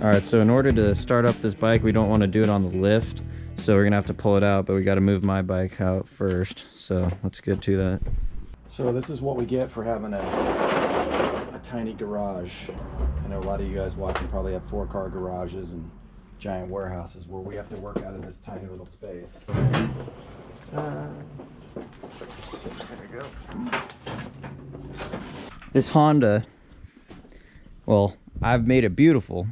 All right, so in order to start up this bike, we don't want to do it on the lift. So we're gonna have to pull it out, but we got to move my bike out first. So let's get to that. So this is what we get for having a tiny garage. I know a lot of you guys watching probably have 4-car garages and giant warehouses where we have to work out of this tiny little space. There we go. This Honda, well, I've made it beautiful,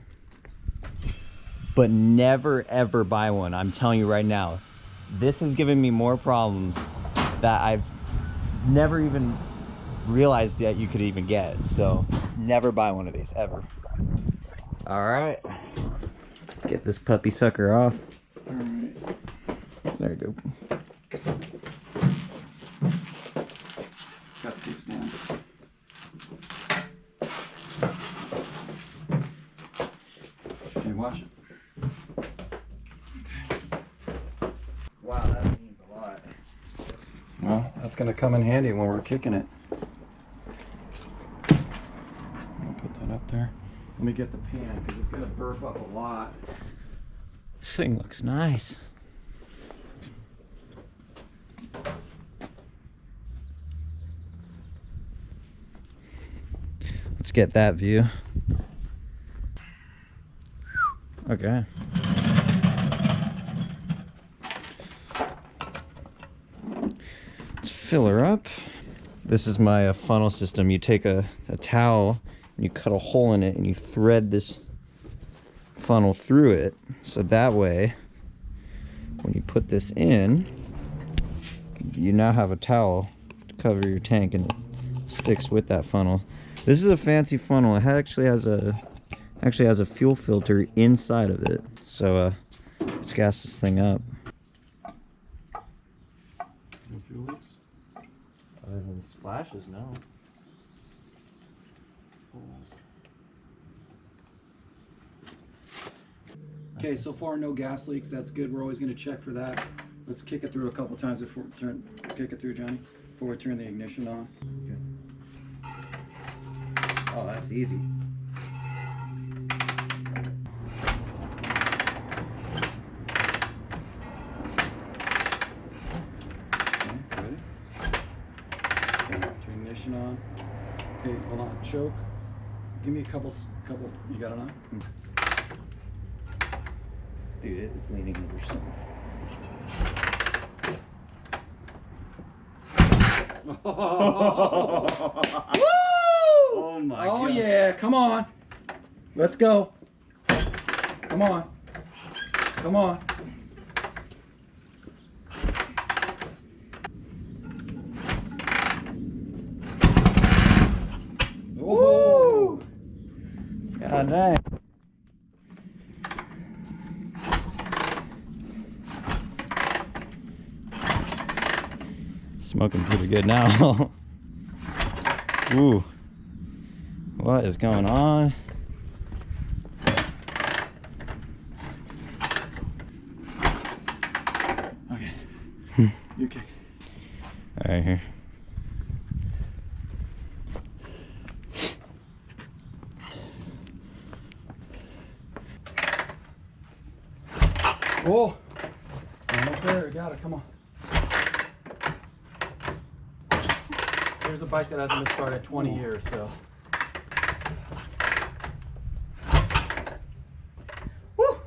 but never ever buy one. I'm telling you right now, this has given me more problems that I've never even realized that you could even get. So never buy one of these ever. All right, get this puppy sucker off. All right, there you go. Got the kickstand. Okay, watch it. Wow, that means a lot. Well, that's going to come in handy when we're kicking it. I'll put that up there. Let me get the pan because it's going to burp up a lot. This thing looks nice. Let's get that view. Okay. Let's fill her up. This is my funnel system. You take a towel and you cut a hole in it and you thread this funnel through it. So that way, when you put this in, you now have a towel to cover your tank and it sticks with that funnel. This is a fancy funnel. It actually has a fuel filter inside of it. So let's gas this thing up. No fuel leaks? Other than splashes, no. Okay, so far no gas leaks. That's good. We're always going to check for that. Let's kick it through a couple times before we kick it through, Johnny, before we turn the ignition on. Okay. Oh, that's easy. On. Okay, hold on. Choke. Give me a couple. You got it on? Dude, it's leaning over something. Woo! Oh my God. Oh yeah, come on. Let's go. Come on. Come on. Woo! God dang. Smoking pretty good now. Ooh. What is going on? Okay. You kick. All right, here. Oh, almost there. Got it. Come on. Here's a bike that hasn't been started in 20 years, so. Woo!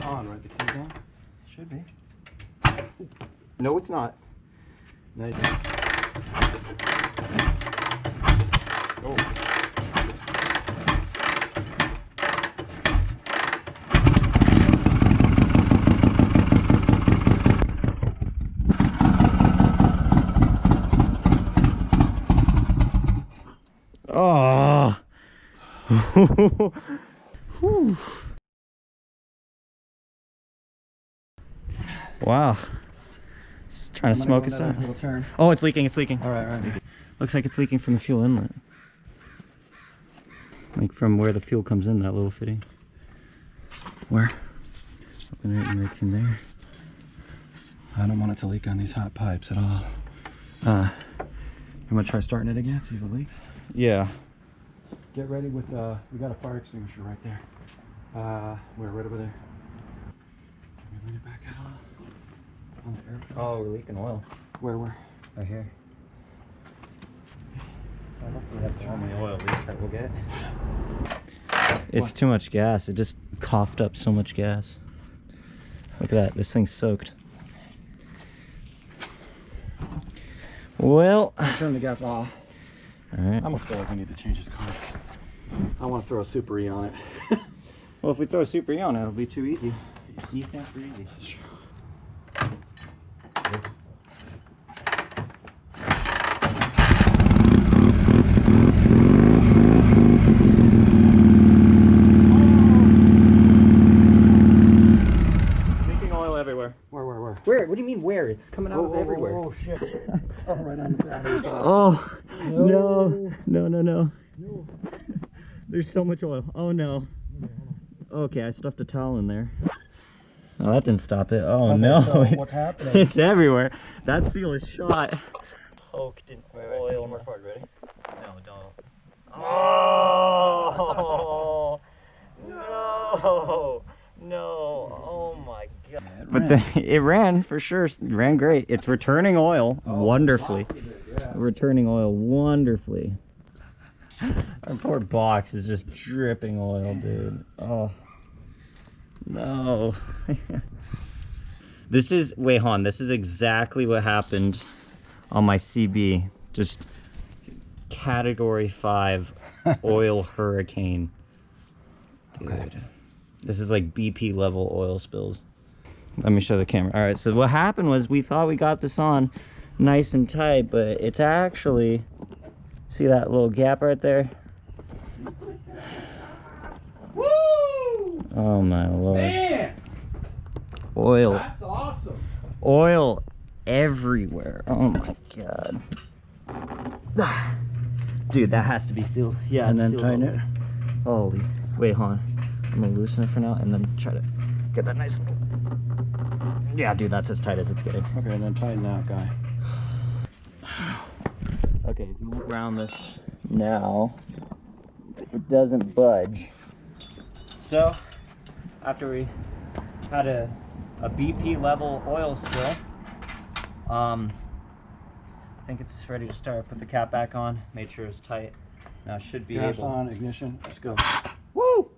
On, right? The keys on? Should be. No, it's not. No, you Oh. Oh. Whew. Wow. Just trying to smoke us out. Oh, it's leaking, it's leaking. All right, all right. Looks like it's leaking from the fuel inlet. Like from where the fuel comes in, that little fitting. Where? Open it and right in there. I don't want it to leak on these hot pipes at all. I'm gonna try starting it again, see if it leaks. Yeah. Get ready with, we got a fire extinguisher right there. Where, right over there. Can we lean it back at all? On the air. Oh, we're leaking oil. Where? Right here. That's the only oil leaks that we'll get. It's too much gas. It just coughed up so much gas. Look at that. This thing's soaked. Well, Turn the gas off. all right. I almost feel like I need to change this car. I want to throw a Super E on it. Well, if we throw a Super E on it, it'll be too easy. E stands for easy. That's true. Leaking oil everywhere. Where? Where? What do you mean where? It's coming out of everywhere. Oh shit. Oh, right on the battery. Oh, no. No. There's so much oil. Oh, no. Okay, I stuffed a towel in there. Oh, that didn't stop it. Oh, Okay, no. so what's happening? It's everywhere. That seal is shot. Poked in oil. Ready? No, don't. Oh, no. Oh, my God. But it ran for sure. It ran great. It's returning oil wonderfully. Returning oil wonderfully. Our poor box is just dripping oil, dude. Oh no. This is this is exactly what happened on my CB. Just category 5 oil hurricane. Dude. Okay. This is like BP level oil spills. Let me show the camera. All right, so what happened was we thought we got this on nice and tight, but it's actually, see that little gap right there? Woo! Oh my Lord. Man! Oil. That's awesome. Oil everywhere. Oh my God. Dude, that has to be sealed. Yeah, And then sealed tighten up. it. Holy. Wait, hold on. I'm gonna loosen it for now and then try to get that nice little... Yeah, dude, that's as tight as it's getting. Okay, and then tighten that guy. Okay, if you look around this now, it doesn't budge. So, after we had a BP level oil spill, I think it's ready to start. Put the cap back on, made sure it's tight. Now should be Gas able. on, ignition, let's go. Woo!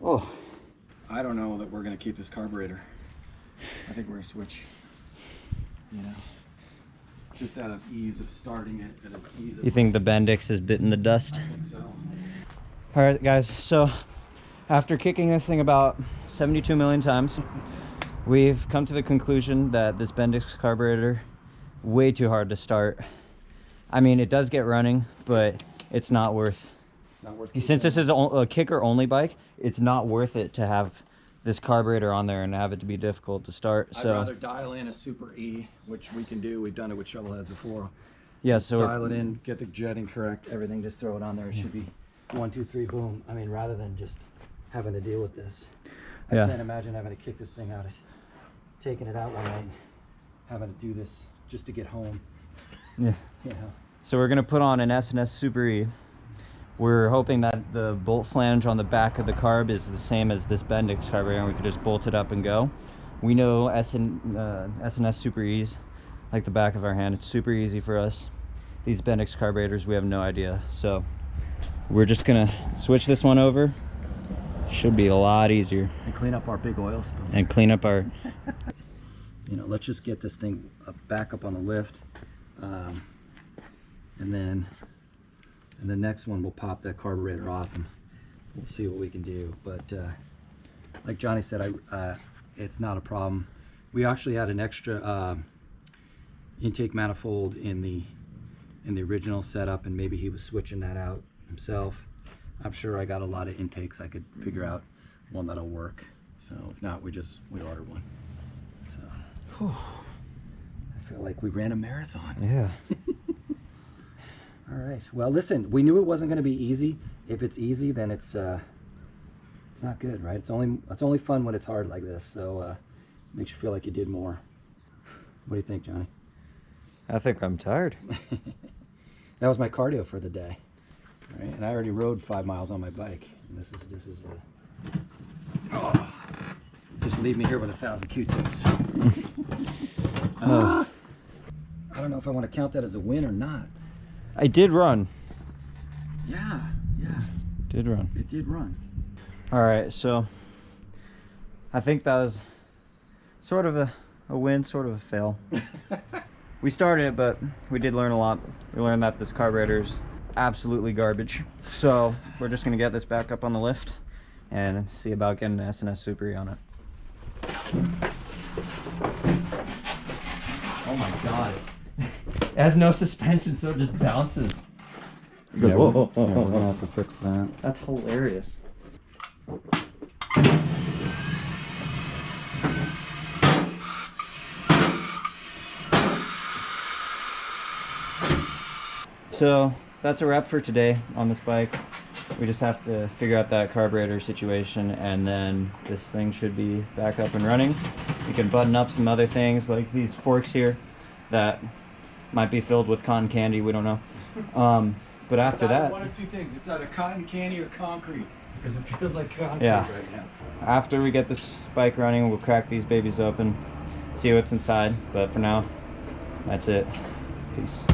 Oh, I don't know that we're gonna keep this carburetor. I think we're gonna switch. You know, just out of ease of starting it, out of ease of. you think the Bendix has bitten the dust? I think so. All right, guys. So, after kicking this thing about 72 million times, we've come to the conclusion that this Bendix carburetor, way too hard to start. I mean, it does get running, but it's not worth. It's not worth. Since this is a kicker only bike, it's not worth it to have this carburetor on there and have it to be difficult to start. I'd So rather dial in a Super E, which we can do. We've done it with shovelheads before. yeah, so Dial it in, get the jetting correct, everything. Just throw it on there. It should be 1, 2, 3, boom. I mean, rather than just having to deal with this. I Yeah. can't imagine having to kick this thing out, taking it out one night, having to do this just to get home. yeah. You know. So we're gonna put on an S&S Super E. We're hoping that the bolt flange on the back of the carb is the same as this Bendix carburetor and we could just bolt it up and go. We know S&S Super E's like the back of our hand. It's super easy for us. These Bendix carburetors, we have no idea. So we're just gonna switch this one over. Should be a lot easier. And clean up our big oil spill. And clean up our... You know, let's just get this thing back up on the lift. And then the next one we'll pop that carburetor off and we'll see what we can do. But like Johnny said, it's not a problem. We actually had an extra intake manifold in the original setup, and maybe he was switching that out himself. I'm sure I got a lot of intakes. I could figure out one that'll work. So if not, we order one. So I feel like we ran a marathon. Yeah. All right. Well, listen, we knew it wasn't going to be easy. If it's easy, then it's not good, right? It's only fun when it's hard like this. So makes you feel like you did more. What do you think, Johnny? I think I'm tired. That was my cardio for the day, right? And I already rode 5 miles on my bike. And this is just leave me here with 1,000 Q-tips. I don't know if I want to count that as a win or not. I did run. Yeah. Did run. It did run. All right, so I think that was sort of a win, sort of a fail. We started it, but we did learn a lot. We learned that this carburetor is absolutely garbage. So we're just gonna get this back up on the lift and see about getting an S&S Super E on it. Oh my God. It has no suspension, so it just bounces. Yeah, we're gonna have to fix that. That's hilarious. So that's a wrap for today on this bike. We just have to figure out that carburetor situation, and then this thing should be back up and running. We can button up some other things like these forks here that might be filled with cotton candy, we don't know. But after that, one of two things, it's either cotton candy or concrete, because it feels like concrete yeah, right now. After we get this bike running, we'll crack these babies open, see what's inside. But for now, that's it. Peace.